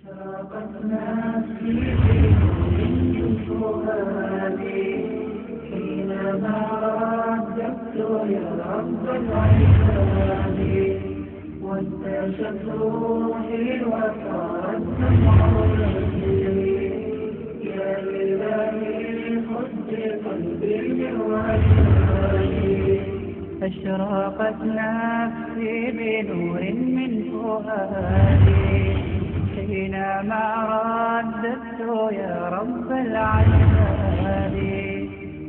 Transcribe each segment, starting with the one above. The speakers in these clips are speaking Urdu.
أشرقت نفسي بنور فؤادي حينما رددت يا رب العباد وانتشت روحي وصار الدمع يجري يا إلهي خذ بقلبي من وجهي أشرقت نفسي بنور من فؤادي حينما رددت يا رب العباد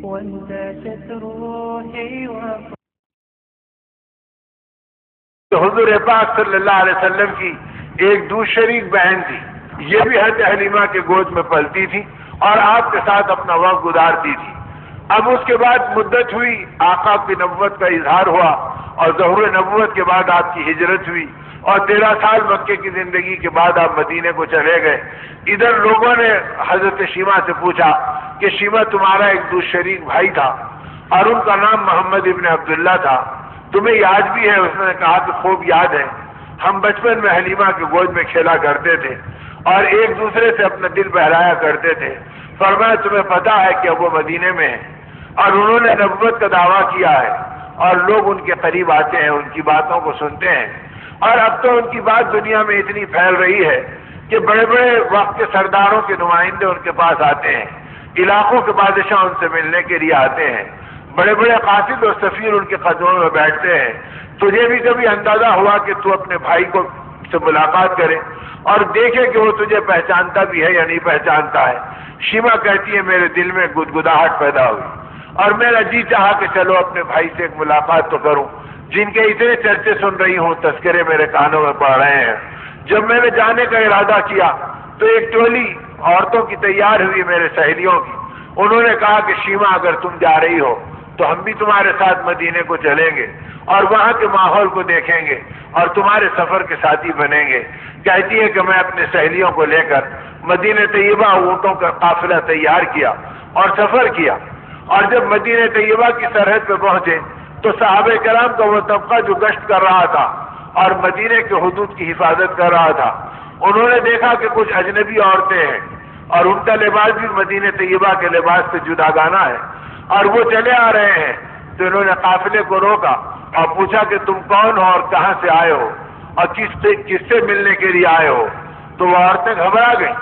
وانتشت روحي حضور پاک صلی اللہ علیہ وسلم کی ایک دوشریک بہن تھی، یہ بھی حضرت حلیمہ کے گود میں پلتی تھی اور آپ کے ساتھ اپنا وقت گزارتی تھی۔ اب اس کے بعد مدت ہوئی، آقا کی نبوت کا اظہار ہوا اور ظہور نبوت کے بعد آپ کی ہجرت ہوئی اور 13 سال مکے کی زندگی کے بعد آپ مدینے کو چلے گئے۔ ادھر لوگوں نے حضرت شیمہ سے پوچھا کہ شیمہ تمہارا ایک دوشریک بھائی تھا اور ان کا نام محمد ابن عبداللہ تھا، تمہیں یاد بھی ہے؟ اس نے کہا کہ خوب یاد ہے، ہم بچپن میں حلیمہ کے گود میں کھیلا کرتے تھے اور ایک دوسرے سے اپنا دل بہلایا کرتے تھے۔ فرمایا تمہیں پتا ہے کہ اب وہ مدینے میں ہیں اور انہوں نے نبوت کا دعویٰ کیا ہے اور لوگ ان کے قریب آتے ہیں، ان کی باتوں کو سنتے ہیں، اور اب تو ان کی بات دنیا میں اتنی پھیل رہی ہے کہ بڑے بڑے وقت کے سرداروں کے نمائندے ان کے پاس آتے ہیں، علاقوں کے بادشاہ ان سے ملنے کے لیے آتے ہیں، بڑے بڑے قاصد اور سفیر ان کے قدموں میں بیٹھتے ہیں۔ تجھے بھی کبھی اندازہ ہوا کہ تو اپنے بھائی کو سے ملاقات کرے اور دیکھے کہ وہ تجھے پہچانتا بھی ہے یا نہیں پہچانتا ہے؟ شیمہ کہتی ہے میرے دل میں گدگداہٹ پیدا ہوئی اور میرا جی چاہا کہ چلو اپنے بھائی سے ایک ملاقات تو کروں جن کے اتنے چرچے سن رہی ہوں، تذکرے میرے کانوں میں پڑ رہے ہیں۔ جب میں نے جانے کا ارادہ کیا تو ایک ٹولی عورتوں کی تیار ہوئی میرے سہیلیوں کی، انہوں نے کہا کہ شیمہ اگر تم جا رہی ہو تو ہم بھی تمہارے ساتھ مدینے کو چلیں گے اور وہاں کے ماحول کو دیکھیں گے اور تمہارے سفر کے ساتھی بنیں گے۔ کہتی ہے کہ میں اپنے سہیلیوں کو لے کر مدینہ طیبہ اونٹوں کا قافلہ تیار کیا اور سفر کیا، اور جب مدینہ طیبہ کی سرحد پہ پہنچے تو صحابہ کرام کا وہ طبقہ جو گشت کر رہا تھا اور مدینے کے حدود کی حفاظت کر رہا تھا، انہوں نے دیکھا کہ کچھ اجنبی عورتیں ہیں اور ان کا لباس بھی مدینہ طیبہ کے لباس سے جداگانہ ہے اور وہ چلے آ رہے ہیں۔ تو انہوں نے قافلے کو روکا اور پوچھا کہ تم کون ہو اور کہاں سے آئے ہو اور کس سے ملنے کے لیے آئے ہو؟ تو وہ عورتیں گھبرا گئیں،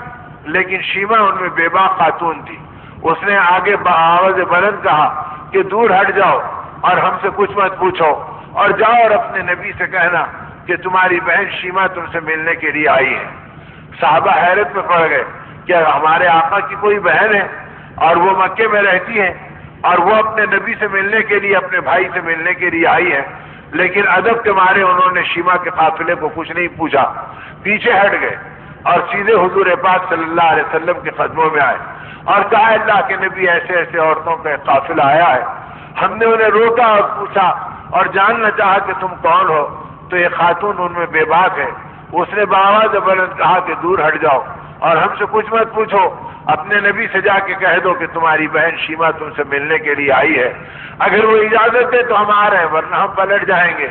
لیکن شیمہ ان میں بے باک خاتون تھی۔ اس نے آگے آواز بلند کہا کہ دور ہٹ جاؤ اور ہم سے کچھ مت پوچھو اور جاؤ اور اپنے نبی سے کہنا کہ تمہاری بہن شیمہ تم سے ملنے کے لیے آئی ہے۔ صحابہ حیرت میں پڑ گئے کہ ہمارے آقا کی کوئی بہن ہے اور وہ مکے میں رہتی ہے اور وہ اپنے نبی سے ملنے کے لیے، اپنے بھائی سے ملنے کے لیے آئی ہے، لیکن ادب کے مارے انہوں نے شیمہ کے قافلے کو کچھ نہیں پوچھا، پیچھے ہٹ گئے اور سیدھے حضور پاک صلی اللہ علیہ وسلم کے قدموں میں آئے اور کہا اللہ کے نبی ایسے ایسے عورتوں کا ایک قافلہ آیا ہے۔ ہم نے انہیں روکا اور پوچھا اور جاننا چاہا کہ تم کون ہو، تو یہ خاتون ان میں بے باک ہے۔ اس نے بآواز بلند کہا کہ دور ہٹ جاؤ اور ہم سے کچھ مت پوچھو، اپنے نبی سے جا کے کہہ دو کہ تمہاری بہن شیمہ تم سے ملنے کے لیے آئی ہے، اگر وہ اجازت دے تو ہم آ رہے ہیں ورنہ ہم پلٹ جائیں گے۔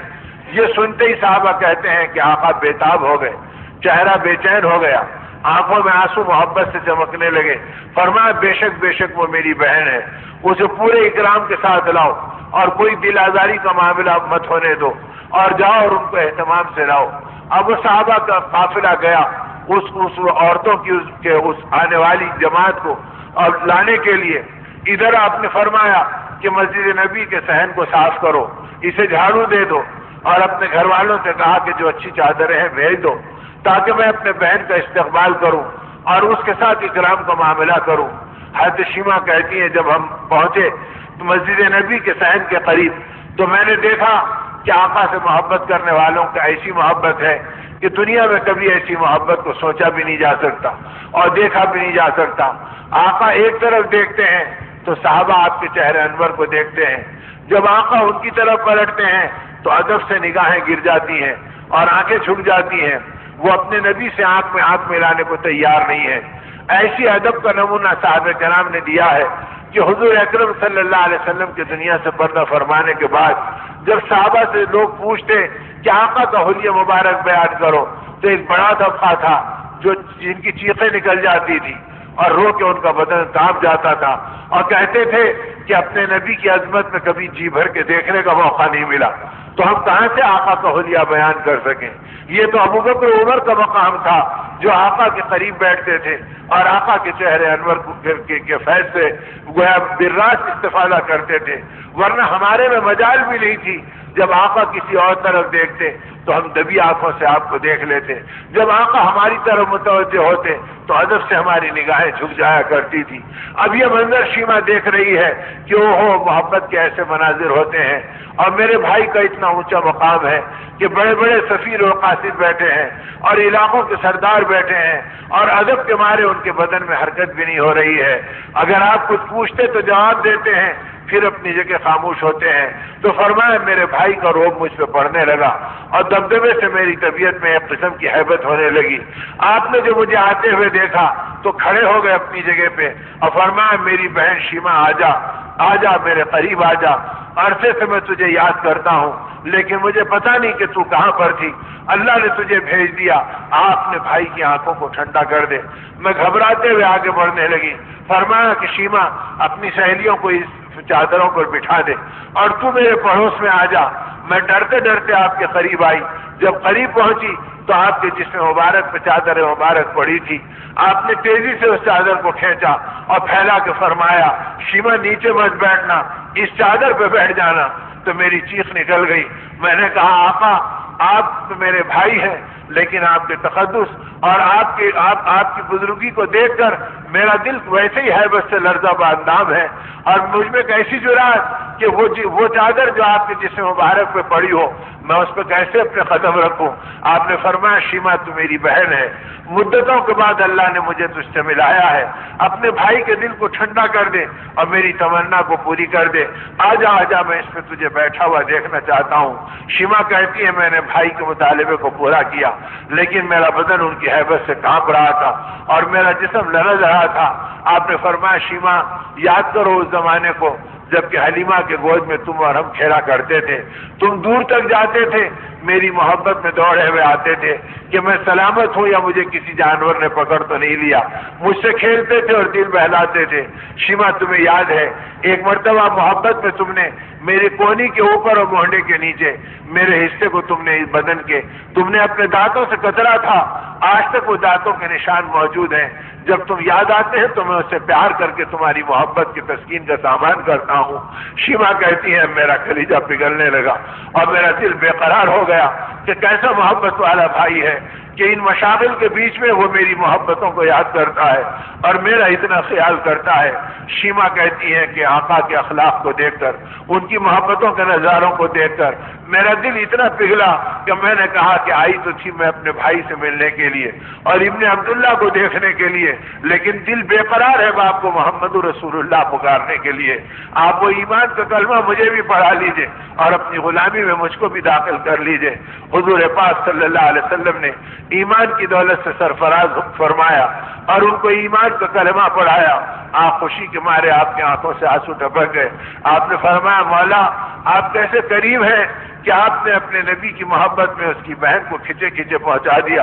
یہ سنتے ہی صحابہ کہتے ہیں کہ آقا بےتاب ہو گئے، چہرہ بے چین ہو گیا، آنکھوں میں آنسو محبت سے چمکنے لگے۔ فرمایا بے شک وہ میری بہن ہے، اسے پورے اکرام کے ساتھ لاؤ اور کوئی دل آزاری کا معاملہ مت ہونے دو اور جاؤ اور ان کو اہتمام سے لاؤ۔ اب وہ صحابہ کا قافلہ گیا اس عورتوں کی اس آنے والی جماعت کو اور لانے کے لیے۔ ادھر آپ نے فرمایا کہ مسجد نبی کے صحن کو صاف کرو، اسے جھاڑو دے دو اور اپنے گھر والوں سے کہا کہ جو اچھی چادریں ہیں بھیج دو تاکہ میں اپنے بہن کا استقبال کروں اور اس کے ساتھ اکرام کا معاملہ کروں۔ حضرت شیمہ کہتی ہیں جب ہم پہنچے تو مسجد نبی کے صحن کے قریب تو میں نے دیکھا کہ آقا سے محبت کرنے والوں کا ایسی محبت ہے کہ دنیا میں کبھی ایسی محبت کو سوچا بھی نہیں جا سکتا اور دیکھا بھی نہیں جا سکتا۔ آقا ایک طرف دیکھتے ہیں تو صحابہ آپ کے چہرے انور کو دیکھتے ہیں، جب آقا ان کی طرف پلٹتے ہیں تو ادب سے نگاہیں گر جاتی ہیں اور آنکھیں جھک جاتی ہیں، وہ اپنے نبی سے آنکھ میں آنکھ ملانے کو تیار نہیں ہے۔ ایسی ادب کا نمونہ صحابہ کرام نے دیا ہے کہ حضور اکرم صلی اللہ علیہ وسلم کی دنیا سے پردہ فرمانے کے بعد جب صحابہ سے لوگ پوچھتے کہ آقا کا حلیہ مبارک بیان کرو، تو ایک بڑا طبقہ تھا جو جن کی چیخیں نکل جاتی تھی اور رو کے ان کا بدن کانپ جاتا تھا اور کہتے تھے کہ اپنے نبی کی عظمت میں کبھی جی بھر کے دیکھنے کا موقع نہیں ملا، تو ہم کہاں سے آقا کا حلیہ بیان کر سکیں؟ یہ تو ابوبکر عمر کا مقام تھا جو آقا کے قریب بیٹھتے تھے اور آقا کے چہرے انور کے فیض سے گویا براست استفادہ کرتے تھے، ورنہ ہمارے میں مجال بھی نہیں تھی۔ جب آقا کسی اور طرف دیکھتے تو ہم دبی آنکھوں سے آپ کو دیکھ لیتے، جب آقا ہماری طرف متوجہ ہوتے تو ادب سے ہماری نگاہیں جھک جایا کرتی تھی۔ اب یہ منظر شیما دیکھ رہی ہے کہ اوہو محبت کے ایسے مناظر ہوتے ہیں، اور میرے بھائی کا اتنا اونچا مقام ہے کہ بڑے بڑے سفیر اور قاصد بیٹھے ہیں اور علاقوں کے سردار بیٹھے ہیں اور ادب کے مارے ان کے بدن میں حرکت بھی نہیں ہو رہی ہے۔ اگر آپ کچھ پوچھتے تو جواب دیتے ہیں، پھر اپنی جگہ خاموش ہوتے ہیں۔ تو فرمایا میرے بھائی کا روب مجھ پہ پڑنے لگا اور دبدبے سے میری طبیعت میں ایک قسم کی ہیبت ہونے لگی۔ آپ نے جو مجھے آتے ہوئے دیکھا تو کھڑے ہو گئے اپنی جگہ پہ اور فرمایا میری بہن شیما آ جا میرے قریب آ جا، عرصے سے میں تجھے یاد کرتا ہوں لیکن مجھے پتا نہیں کہ تو کہاں پر تھی، اللہ نے تجھے بھیج دیا، آپ نے بھائی کی آنکھوں کو ٹھنڈا کر دے۔ میں گھبراتے ہوئے آگے بڑھنے لگی، فرمایا کہ شیما اپنی سہیلیوں کو اس چادروں پر بٹھا دے اور تو میرے پڑوس میں آ جا۔ میں ڈرتے ڈرتے آپ کے قریب آئی، جب قریب پہنچی تو آپ کے جسم مبارک پہ چادر مبارک پڑی تھی۔ آپ نے تیزی سے اس چادر کو کھینچا اور پھیلا کے فرمایا شیما نیچے مت بیٹھنا، اس چادر پہ بیٹھ جانا۔ تو میری چیخ نکل گئی، میں نے کہا آقا آپ تو میرے بھائی ہیں لیکن آپ کے تقدس اور آپ کی بزرگی کو دیکھ کر میرا دل ویسے ہی ہیبت سے لرزہ باندام ہے، اور مجھ میں کیسی جرأت کہ وہ چادر جو آپ کے جسم مبارک پہ پڑی ہو میں اس پہ کیسے اپنے قدم رکھوں۔ آپ نے فرمایا شیما تو میری بہن ہے، مدتوں کے بعد اللہ نے مجھے تجھ سے ملایا ہے، اپنے بھائی کے دل کو ٹھنڈا کر دے اور میری تمنا کو پوری کر دے، آ جا میں اس پہ تجھے بیٹھا ہوا دیکھنا چاہتا ہوں۔ شیما کہتی ہے میں نے بھائی کے مطالبے کو پورا کیا لیکن میرا بدن ان کی ہیبت سے کانپ رہا تھا اور میرا جسم لرز رہا تھا۔ آپ نے فرمایا شیما یاد کرو اس زمانے کو جبکہ حلیمہ کے گود میں تم اور ہم کھیلا کرتے تھے، تم دور تک جاتے تھے، میری محبت میں دوڑے ہوئے آتے تھے کہ میں سلامت ہوں یا مجھے کسی جانور نے پکڑ تو نہیں لیا، مجھ سے کھیلتے تھے اور دل بہلاتے تھے۔ شیما تمہیں یاد ہے ایک مرتبہ محبت میں تم نے میری کونی کے اوپر اور مونڈے کے نیچے میرے حصے کو تم نے بدن کے تم نے اپنے دانتوں سے کترا تھا، آج تک وہ دانتوں کے نشان موجود ہیں، جب تم یاد آتے ہیں تو میں اسے پیار کر کے تمہاری محبت کی تسکین کا سامان کرتا ہوں۔ شیما کہتی ہے میرا کلیجہ پگھلنے لگا اور میرا دل بے قرار ہو گیا کہ کیسا محبت والا بھائی ہے کہ ان مشاغل کے بیچ میں وہ میری محبتوں کو یاد کرتا ہے اور میرا اتنا خیال کرتا ہے۔ شیما کہتی ہے کہ آقا کے اخلاق کو دیکھ کر ان کی محبتوں کے نظاروں کو دیکھ کر میرا دل اتنا پگھلا کہ میں نے کہا کہ آئی تو تھی میں اپنے بھائی سے ملنے کے لیے اور ابن عبداللہ کو دیکھنے کے لیے، لیکن دل بے قرار ہے باپ کو محمد رسول اللہ پکارنے کے لیے۔ آپ وہ ایمان کا کلمہ مجھے بھی پڑھا لیجئے اور اپنی غلامی میں مجھ کو بھی داخل کر لیجئے۔ حضور پاک صلی اللہ علیہ وسلم نے ایمان کی دولت سے سرفراز فرمایا اور ان کو ایمان کا کلمہ پڑھایا۔ آپ خوشی کے مارے آپ کی آنکھوں سے آنسو ٹپک گئے۔ آپ نے فرمایا مولا آپ کیسے کریم ہیں کہ آپ نے اپنے نبی کی محبت میں اس کی بہن کو کھچے کھچے پہنچا دیا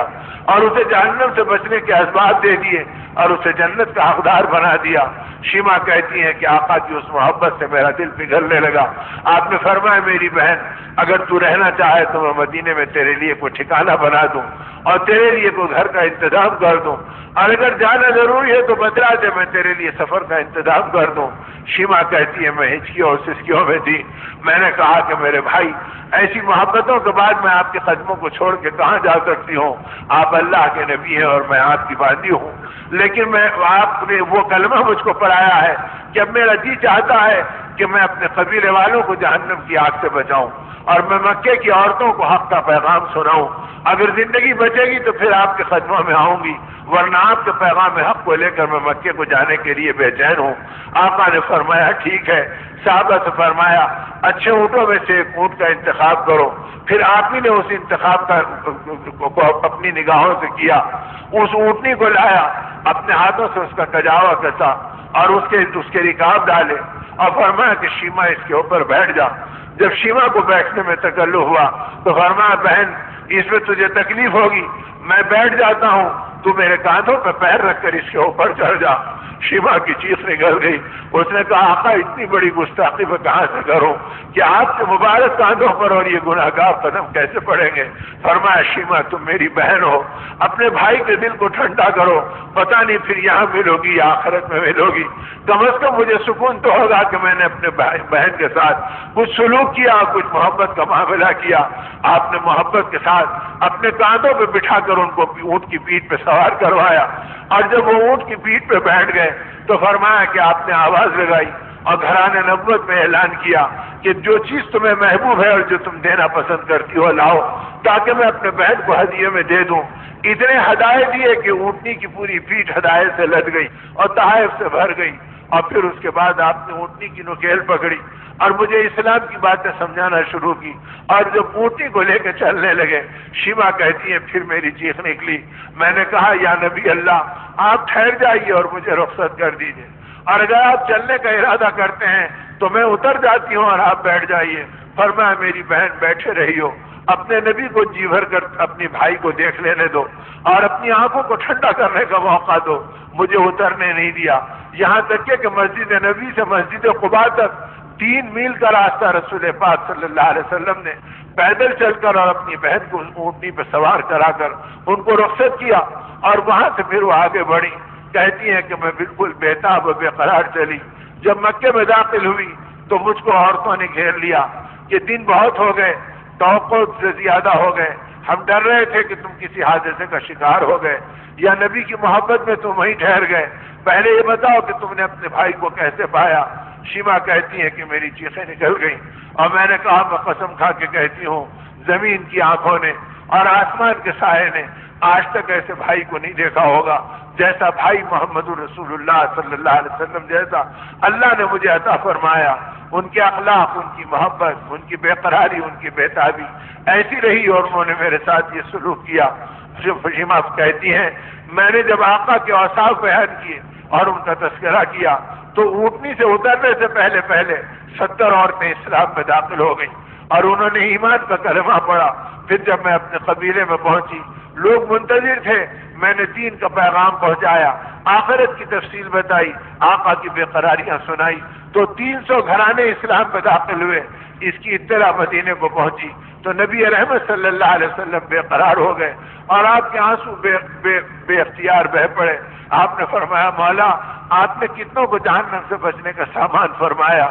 اور اسے جہنم سے بچنے کے اسباب دے دیے اور اسے جنت کا حقدار بنا دیا۔ شیما کہتی ہیں کہ آقا کی اس محبت سے میرا دل پگھلنے لگا۔ آپ نے فرمایا میری بہن اگر تو رہنا چاہے تو میں مدینے میں تیرے لیے کوئی ٹھکانہ بنا دوں اور تیرے لیے کوئی گھر کا انتظام کر دوں، اور اگر جانا ضروری ہے تو بتلا دے میں تیرے لیے سفر کا انتظام کر دوں۔ شیما کہتی ہے میں ہچکیوں اور سسکیوں میں تھی، میں نے کہا کہ میرے بھائی ایسی محبتوں کے بعد میں آپ کے قدموں کو چھوڑ کے کہاں جا سکتی ہوں، آپ اللہ کے نبی ہیں اور میں آپ کی باندھی ہوں، لیکن آپ نے وہ کلمہ مجھ کو پڑھایا ہے کہ اب میرا جی چاہتا ہے کہ میں اپنے قبیلے والوں کو جہنم کی آگ سے بچاؤں اور میں مکے کی عورتوں کو حق کا پیغام سناؤں۔ اگر زندگی بچے گی تو پھر آپ کے قدموں میں آؤں گی، ورنہ آپ کے پیغام حق کو لے کر میں مکے کو جانے کے لیے بے چین ہوں۔ آقا نے فرمایا ٹھیک ہے۔ صحابہ سے فرمایا اچھے اونٹوں میں سے ایک اونٹ کا انتخاب کرو۔ پھر آپ ہی نے اس انتخاب کو اپنی نگاہوں سے کیا، اس اونٹنی کو لایا، اپنے ہاتھوں سے اس کا کجاوا کسا اور اس کے رکاب ڈالے اور فرمایا کہ شیما اس کے اوپر بیٹھ جا۔ جب شیما کو بیٹھنے میں تکلف ہوا تو فرمایا بہن اس میں تجھے تکلیف ہوگی، میں بیٹھ جاتا ہوں، تو میرے کاندھوں پہ پیر رکھ کر اس کے اوپر چڑھ جا۔ شیما کی چیخ نکل گئی، اس نے کہا آقا اتنی بڑی گستاخی میں کہاں سے کروں کہ آپ کے مبارک کاندھوں پر اور یہ گناہگار قدم کیسے پڑیں گے؟ فرمایا شیما تم میری بہن ہو، اپنے بھائی کے دل کو ٹھنڈا کرو، پتہ نہیں پھر یہاں ملو گی یا آخرت میں ملو گی، کم از کم مجھے سکون تو ہوگا کہ میں نے اپنے بہن کے ساتھ کچھ سلوک کیا، کچھ محبت کا معاملہ کیا۔ آپ نے محبت کے ساتھ اپنے کاندھوں پہ بٹھا کر ان کو اونٹ کی پیٹھ پہ سوار کروایا، اور جب وہ اونٹ کی پیٹھ پہ بیٹھ گئے تو فرمایا کہ آپ نے آواز لگائی اور گھرانے نبوت میں اعلان کیا کہ جو چیز تمہیں محبوب ہے اور جو تم دینا پسند کرتی ہو لاؤ، تاکہ میں اپنے بہن کو ہدیے میں دے دوں۔ اتنے ہدایت دیے کہ اونٹنی کی پوری پیٹھ ہدایت سے لد گئی اور تحائف سے بھر گئی، اور پھر اس کے بعد آپ نے اونٹنی کی نکیل پکڑی اور مجھے اسلام کی باتیں سمجھانا شروع کی، اور جب اونٹنی کو لے کے چلنے لگے، شیما کہتی ہے پھر میری چیخ نکلی، میں نے کہا یا نبی اللہ آپ ٹھہر جائیے اور مجھے رخصت کر دیجیے، اور اگر آپ چلنے کا ارادہ کرتے ہیں تو میں اتر جاتی ہوں اور آپ بیٹھ جائیے۔ فرمایا میری بہن بیٹھے رہی ہو، اپنے نبی کو جی بھر کر اپنی بھائی کو دیکھ لینے دو اور اپنی آنکھوں کو ٹھنڈا کرنے کا موقع دو۔ مجھے اترنے نہیں دیا، یہاں تک کہ مسجد نبی سے مسجد قباء تک 3 میل کا راستہ رسول پاک صلی اللہ علیہ وسلم نے پیدل چل کر اور اپنی بہن کو اونٹنی پہ سوار کرا کر ان کو رخصت کیا، اور وہاں سے پھر وہ آگے بڑھی۔ کہتی ہیں کہ میں بالکل بےتاب و بے قرار چلی، جب مکے میں داخل ہوئی تو مجھ کو عورتوں نے گھیر لیا کہ دن بہت ہو گئے، توقع سے زیادہ ہو گئے، ہم ڈر رہے تھے کہ تم کسی حادثے کا شکار ہو گئے یا نبی کی محبت میں تم وہیں ٹھہر گئے، پہلے یہ بتاؤ کہ تم نے اپنے بھائی کو کیسے پایا؟ شیما کہتی ہے کہ میری چیخیں نکل گئیں، اور میں نے کہا میں قسم کھا کے کہتی ہوں زمین کی آنکھوں نے اور آسمان کے سائے نے آج تک ایسے بھائی کو نہیں دیکھا ہوگا جیسا بھائی محمد رسول اللہ صلی اللہ علیہ وسلم جیسا اللہ نے مجھے عطا فرمایا۔ ان کے اخلاق، ان کی محبت، ان کی بے قراری، ان کی بےتابی ایسی رہی، اور انہوں نے میرے ساتھ یہ سلوک کیا۔ شیما کہتی ہیں میں نے جب آقا کے اوصاف بیان کیے اور ان کا تذکرہ کیا تو اونٹنی سے اترنے سے پہلے 70 عورتیں اسلام میں داخل ہو گئیں اور انہوں نے ایمان کا کلمہ پڑھا۔ پھر جب میں اپنے قبیلے میں پہنچی، لوگ منتظر تھے، میں نے دین کا پیغام پہنچایا، آخرت کی تفصیل بتائی، آقا کی بے قراریاں سنائی، تو 300 گھرانے اسلام میں داخل ہوئے۔ اس کی اطلاع مدینے کو پہنچی تو نبی رحمت صلی اللہ علیہ وسلم بے قرار ہو گئے اور آپ کے آنسو بے اختیار بہہ پڑے۔ آپ نے فرمایا مولا آپ نے کتنوں کو جہنم سے بچنے کا سامان فرمایا،